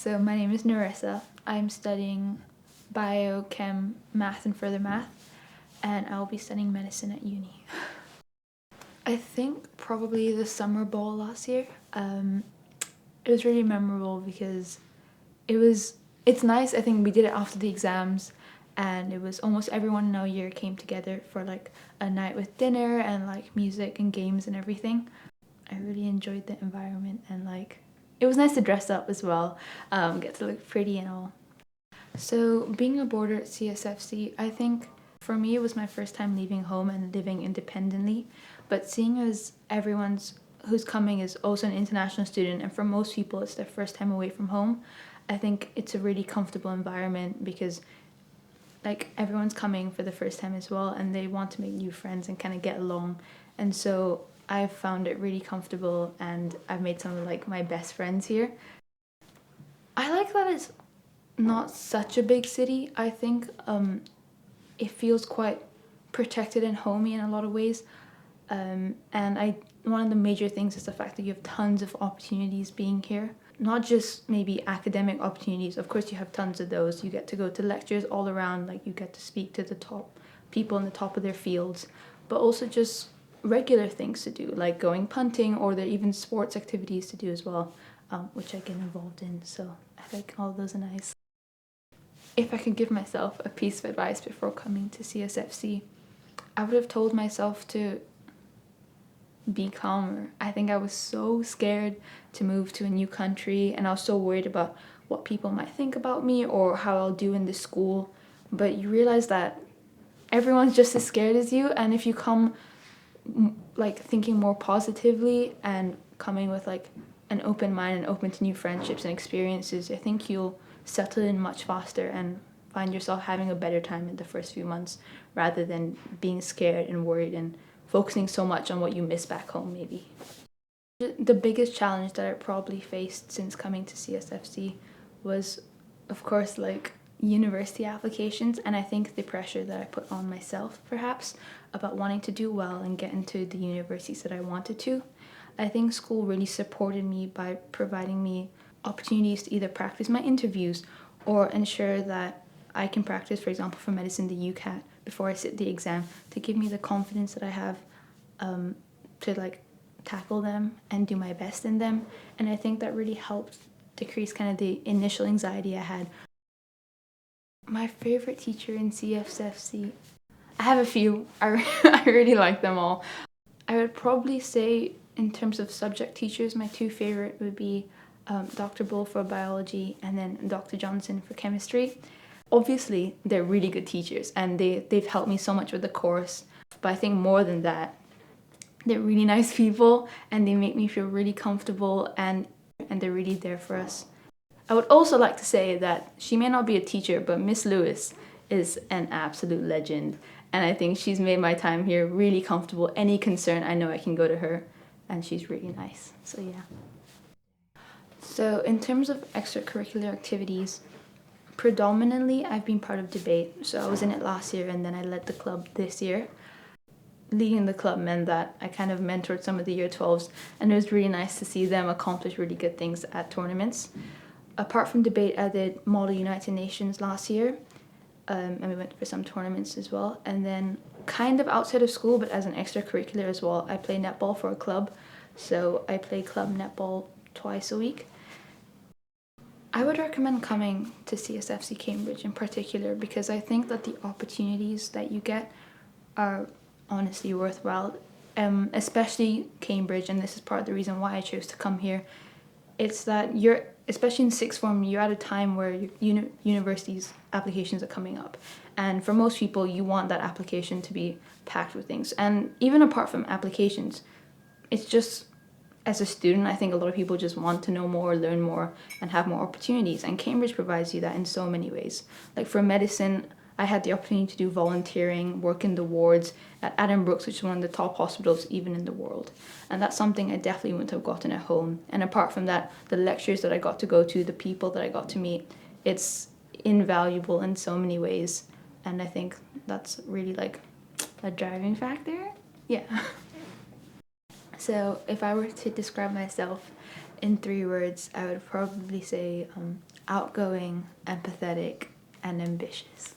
So my name is Nerissa. I'm studying biochem, math, and further math, and I'll be studying medicine at uni. I think probably the summer ball last year. It was really memorable because it's nice. I think we did it after the exams, and it was almost everyone in our year came together for like a night with dinner and like music and games and everything. I really enjoyed the environment, and like it was nice to dress up as well, get to look pretty and all. So being a boarder at CSFC, I think for me it was my first time leaving home and living independently, but seeing as everyone's who's coming is also an international student, and for most people it's their first time away from home, I think it's a really comfortable environment because like everyone's coming for the first time as well, and they want to make new friends and kind of get along, and so I've found it really comfortable, and I've made some of like my best friends here. I like that it's not such a big city. I think it feels quite protected and homey in a lot of ways. And one of the major things is the fact that you have tons of opportunities being here. Not just maybe academic opportunities. Of course, you have tons of those. You get to go to lectures all around, like you get to speak to the top people in the top of their fields, but also just regular things to do, like going punting, or there are even sports activities to do as well, which I get involved in. So I think all of those are nice. If I could give myself a piece of advice before coming to CSFC, I would have told myself to be calmer. I think I was so scared to move to a new country, and I was so worried about what people might think about me or how I'll do in this school. But you realize that everyone's just as scared as you, and if you come like thinking more positively and coming with like an open mind and open to new friendships and experiences, I think you'll settle in much faster and find yourself having a better time in the first few months rather than being scared and worried and focusing so much on what you miss back home maybe. The biggest challenge that I probably faced since coming to CSFC was, of course, like university applications, and I think the pressure that I put on myself perhaps about wanting to do well and get into the universities that I wanted to. I think school really supported me by providing me opportunities to either practice my interviews or ensure that I can practice, for example, for medicine, the UCAT, before I sit the exam, to give me the confidence that I have to like tackle them and do my best in them. And I think that really helped decrease kind of the initial anxiety I had. My favorite teacher in CSFC, I have a few. I really like them all. I would probably say in terms of subject teachers, my two favorite would be Dr. Bull for biology and then Dr. Johnson for chemistry. Obviously, they're really good teachers and they've helped me so much with the course, but I think more than that, they're really nice people and they make me feel really comfortable, and they're really there for us. I would also like to say that she may not be a teacher, but Miss Lewis is an absolute legend, and I think she's made my time here really comfortable. Any concern, I know I can go to her, and she's really nice. So yeah. So in terms of extracurricular activities, predominantly I've been part of debate. So I was in it last year and then I led the club this year. Leading the club meant that I kind of mentored some of the year 12s, and it was really nice to see them accomplish really good things at tournaments. Apart from debate, I did Model United Nations last year, and we went for some tournaments as well. And then kind of outside of school, but as an extracurricular as well, I play netball for a club. So I play club netball twice a week. I would recommend coming to CSFC Cambridge in particular because I think that the opportunities that you get are honestly worthwhile, especially Cambridge, and this is part of the reason why I chose to come here. It's that you're, especially in sixth form, you're at a time where universities applications are coming up, and for most people you want that application to be packed with things. And even apart from applications, it's just, as a student, I think a lot of people just want to know more, learn more, and have more opportunities, and Cambridge provides you that in so many ways. Like for medicine, I had the opportunity to do volunteering, work in the wards at Adam Brooks, which is one of the top hospitals even in the world. And that's something I definitely wouldn't have gotten at home. And apart from that, the lectures that I got to go to, the people that I got to meet, it's invaluable in so many ways. And I think that's really like a driving factor. Yeah. So if I were to describe myself in 3 words, I would probably say outgoing, empathetic, and ambitious.